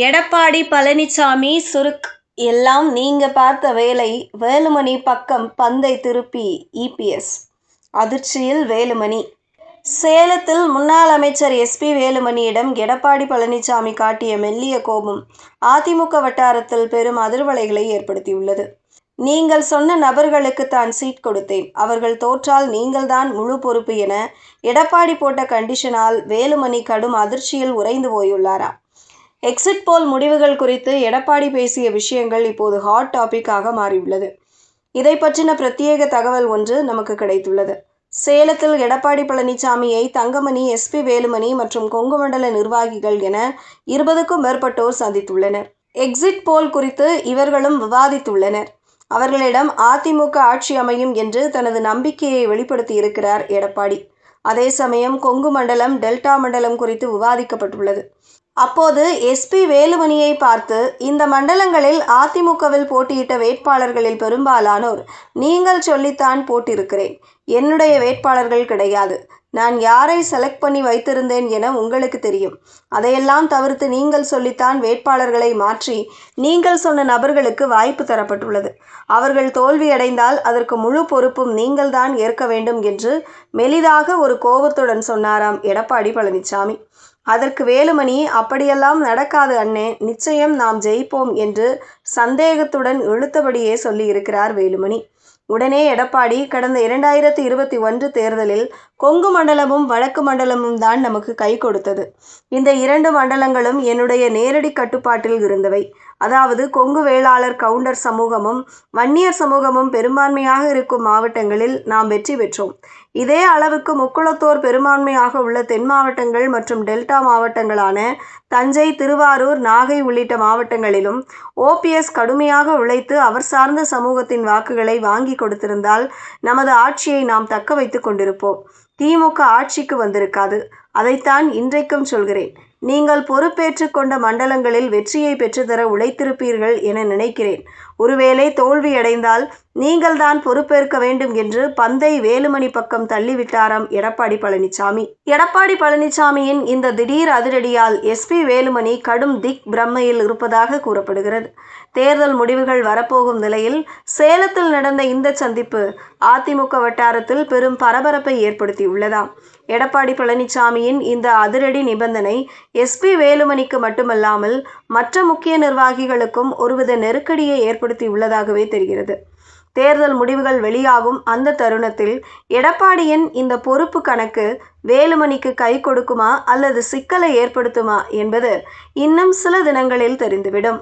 எடப்பாடி பழனிசாமி சுருக் எல்லாம் நீங்க பார்த்த வேலை. வேலுமணி பக்கம் பந்தை திருப்பி இபிஎஸ் அதிர்ச்சியில் வேலுமணி. சேலத்தில் முன்னாள் அமைச்சர் எஸ்பி வேலுமணியிடம் எடப்பாடி பழனிசாமி காட்டிய மெல்லிய கோபம் அதிமுக வட்டாரத்தில் பெரும் அதிர்வலைகளை ஏற்படுத்தியுள்ளது. நீங்கள் சொன்ன நபர்களுக்கு தான் சீட் கொடுத்தேன், அவர்கள் தோற்றால் நீங்கள்தான் முழு பொறுப்பு என எடப்பாடி போட்ட கண்டிஷனால் வேலுமணி கடும் அதிர்ச்சியில் உறைந்து போயுள்ளாராம். எக்ஸிட் போல் முடிவுகள் குறித்து எடப்பாடி பேசிய விஷயங்கள் இப்போது ஹாட் டாபிக்காக மாறியுள்ளது. இதை பற்றின பிரத்யேக தகவல் ஒன்று நமக்கு கிடைத்துள்ளது. சேலத்தில் எடப்பாடி பழனிசாமியை தங்கமணி, எஸ்பி வேலுமணி மற்றும் கொங்கு மண்டல நிர்வாகிகள் என 20க்கும் மேற்பட்டோர் சந்தித்துள்ளனர். எக்ஸிட் போல் குறித்து இவர்களும் விவாதித்துள்ளனர். அவர்களிடம் அதிமுக ஆட்சி அமையும் என்று தனது நம்பிக்கையை வெளிப்படுத்தியிருக்கிறார் எடப்பாடி. அதே சமயம் கொங்கு மண்டலம், டெல்டா மண்டலம் குறித்து விவாதிக்கப்பட்டுள்ளது. அப்போது எஸ்பி வேலுமணியை பார்த்து, இந்த மண்டலங்களில் அதிமுகவில் போட்டியிட்ட வேட்பாளர்களில் பெரும்பாலானோர் நீங்கள் சொல்லித்தான் போட்டிருக்கிறேன், என்னுடைய வேட்பாளர்கள் கிடையாது, நான் யாரை செலக்ட் பண்ணி வைத்திருந்தேன் என உங்களுக்கு தெரியும், அதையெல்லாம் தவிர்த்து நீங்கள் சொல்லித்தான் வேட்பாளர்களை மாற்றி நீங்கள் சொன்ன நபர்களுக்கு வாய்ப்பு தரப்பட்டுள்ளது, அவர்கள் தோல்வியடைந்தால் அதற்கு முழு பொறுப்பும் நீங்கள்தான் ஏற்க வேண்டும் என்று மெலிதாக ஒரு கோபத்துடன் சொன்னாராம் எடப்பாடி பழனிசாமி. அதற்கு வேலுமணி, அப்படியெல்லாம் நடக்காது அண்ணே, நிச்சயம் நாம் ஜெயிப்போம் என்று சந்தேகத்துடன் இழுத்தபடியே சொல்லியிருக்கிறார் வேலுமணி. உடனே எடப்பாடி, கடந்த 2021 தேர்தலில் கொங்கு மண்டலமும் வடக்கு மண்டலமும் தான் நமக்கு கை கொடுத்தது. இந்த 2 மண்டலங்களும் என்னுடைய நேரடி கட்டுப்பாட்டில் இருந்தவை. அதாவது கொங்கு வேளாளர் கவுண்டர் சமூகமும் வன்னியர் சமூகமும் பெரும்பான்மையாக இருக்கும் மாவட்டங்களில் நாம் வெற்றி பெற்றோம். இதே அளவுக்கு முக்குளத்தோர் பெரும்பான்மையாக உள்ள தென் மாவட்டங்கள் மற்றும் டெல்டா மாவட்டங்களான தஞ்சை, திருவாரூர், நாகை உள்ளிட்ட மாவட்டங்களிலும் ஓபிஎஸ் கடுமையாக உழைத்து அவர் சார்ந்த சமூகத்தின் வாக்குகளை வாங்கி கொடுத்திருந்தால் நமது ஆட்சியை நாம் தக்க வைத்து கொண்டிருப்போம். திமுக ஆட்சிக்கு வந்திருக்காது. அதைத்தான் இன்றைக்கும் சொல்கிறேன். நீங்கள் பொறுப்பேற்று கொண்ட மண்டலங்களில் வெற்றியை பெற்றுத்தர உழைத்திருப்பீர்கள் என நினைக்கிறேன். ஒருவேளை தோல்வியடைந்தால் நீங்கள் தான் பொறுப்பேற்க வேண்டும் என்று பந்தை வேலுமணி பக்கம் தள்ளிவிட்டாராம் எடப்பாடி பழனிசாமி. எடப்பாடி பழனிசாமியின் இந்த திடீர் அதிரடியால் எஸ்பி வேலுமணி கடும் திக் பிரம்மையில் இருப்பதாக கூறப்படுகிறது. தேர்தல் முடிவுகள் வரப்போகும் நிலையில் சேலத்தில் நடந்த இந்த சந்திப்பு அதிமுக வட்டாரத்தில் பெரும் பரபரப்பை ஏற்படுத்தியுள்ளதாம். எடப்பாடி பழனிசாமியின் இந்த அதிரடி நிபந்தனை எஸ்பி வேலுமணிக்கு மட்டுமல்லாமல் மற்ற முக்கிய நிர்வாகிகளுக்கும் ஒருவித நெருக்கடியை ஏற்படுத்தியுள்ளதாகவே தெரிகிறது. தேர்தல் முடிவுகள் வெளியாகும் அந்த தருணத்தில் எடப்பாடியின் இந்த பொறுப்பு கணக்கு வேலுமணிக்கு கை கொடுக்குமா அல்லது சிக்கலை ஏற்படுத்துமா என்பது இன்னும் சில தினங்களில் தெரிந்துவிடும்.